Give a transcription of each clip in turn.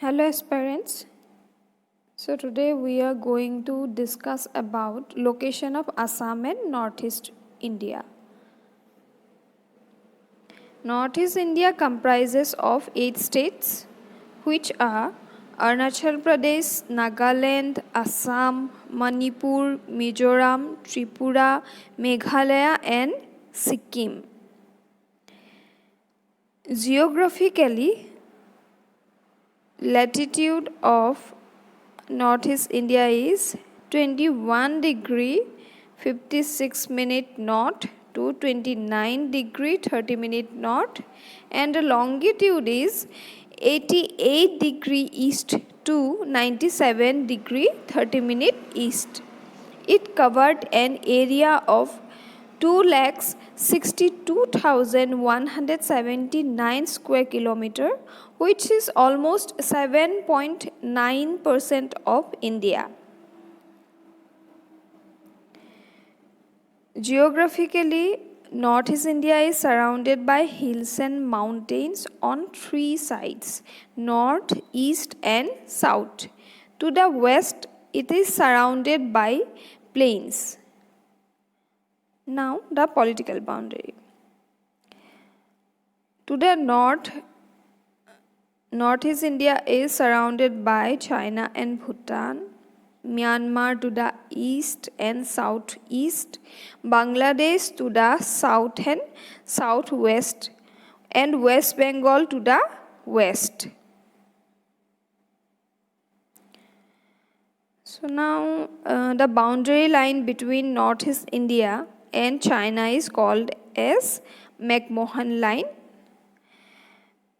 Hello aspirants. So today we are going to discuss about location of Assam and Northeast India. Northeast India comprises of 8 states which are Arunachal Pradesh, Nagaland, Assam, Manipur, Mizoram, Tripura, Meghalaya and Sikkim. Geographically, latitude of Northeast India is 21 degree 56 minute north to 29 degree 30 minute north, and the longitude is 88 degree east to 97 degree 30 minute east. It covered an area of 2,62,179 square kilometer, which is almost 7.9% of India. Geographically, Northeast India is surrounded by hills and mountains on 3 sides, north, east and south. To the west, it is surrounded by plains. Now, the political boundary. To the north, Northeast India is surrounded by China and Bhutan, Myanmar to the east and southeast, Bangladesh to the south and southwest, and West Bengal to the west. So now the boundary line between Northeast India and China is called as McMahon Line.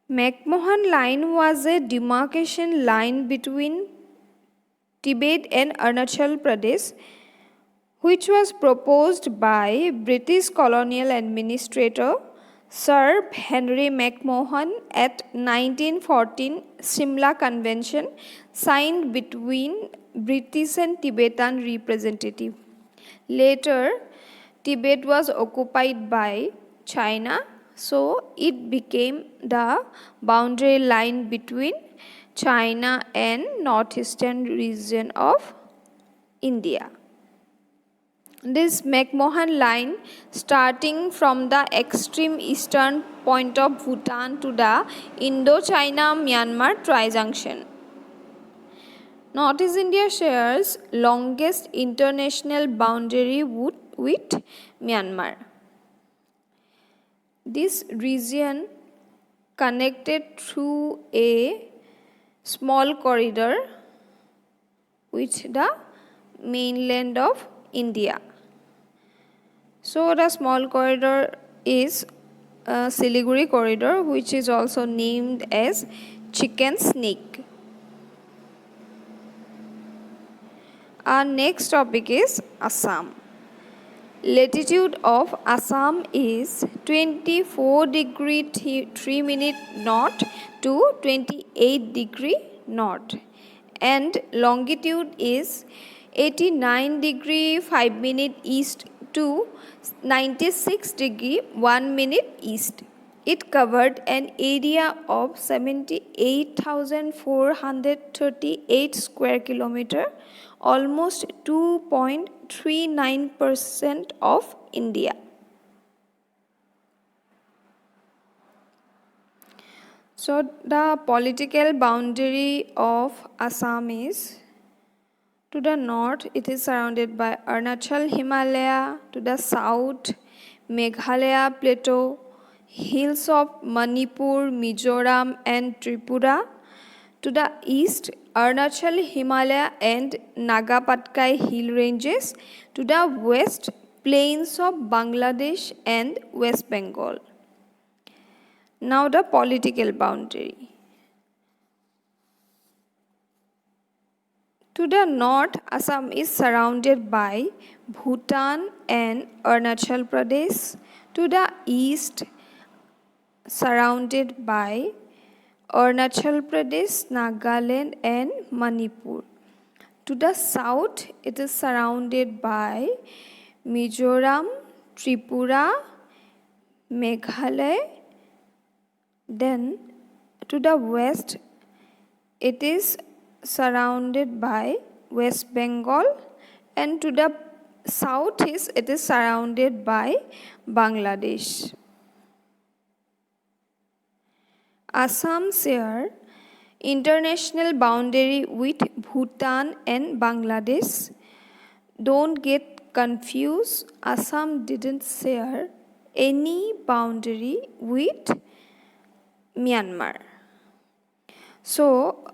McMahon Line was a demarcation line between Tibet and Arunachal Pradesh, which was proposed by British colonial administrator Sir Henry McMahon at 1914 Simla Convention signed between British and Tibetan representative. Later, Tibet was occupied by China, so it became the boundary line between China and northeastern region of India. This McMahon line, starting from the extreme eastern point of Bhutan to the Indo-China-Myanmar tri-junction. Northeast India shares longest international boundary with Myanmar. This region connected through a small corridor with the mainland of India. So the small corridor is Siliguri corridor, which is also named as Chicken Snake. Our next topic is Assam. Latitude of Assam is 24 degree 3 minute north to 28 degree north, and longitude is 89 degree 5 minute east to 96 degree 1 minute east. It covered an area of 78,438 square kilometer, almost 2.39% of India. So the political boundary of Assam is: to the north, it is surrounded by Arunachal Himalaya, to the south, Meghalaya Plateau, hills of Manipur, Mizoram and Tripura. To the east, Arunachal Himalaya and Nagapatkai hill ranges. To the west, plains of Bangladesh and West Bengal. Now the political boundary. To the north, Assam is surrounded by Bhutan and Arunachal Pradesh. To the east, surrounded by Arunachal Pradesh, Nagaland and Manipur. To the south, it is surrounded by Mizoram, Tripura, Meghalaya. Then to the west, it is surrounded by West Bengal, and to the southeast it is surrounded by Bangladesh. Assam share international boundary with Bhutan and Bangladesh. Don't get confused, Assam didn't share any boundary with Myanmar. So,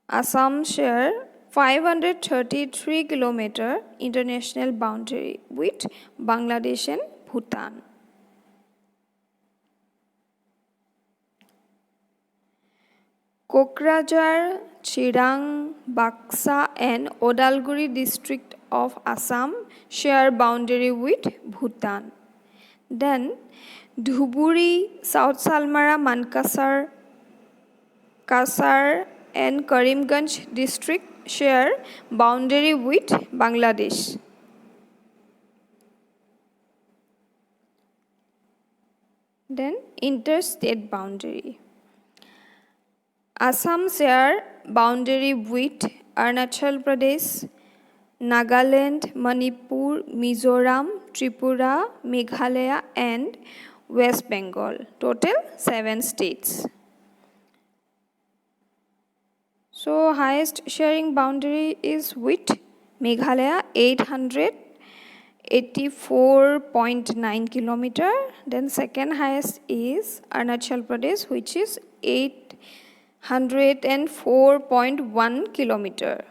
Assam share 533 kilometer international boundary with Bangladesh and Bhutan. Kokrajhar, Chirang, Baksa and Odalguri district of Assam share boundary with Bhutan. Then Dhuburi, South Salmara, Mankasar, Kasar and Karimganj district share boundary with Bangladesh. Then interstate boundary. Assam share boundary with Arunachal Pradesh, Nagaland, Manipur, Mizoram, Tripura, Meghalaya and West Bengal. Total 7 states. So highest sharing boundary is with Meghalaya 884.9 kilometer. Then second highest is Arunachal Pradesh, which is 804.1 kilometer.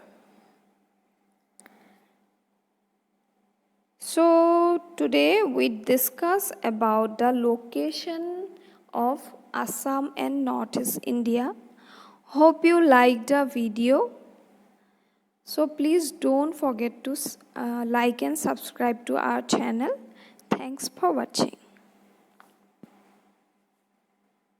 So today we discuss about the location of Assam and Northeast India. Hope you liked the video. So please don't forget to like and subscribe to our channel. Thanks for watching.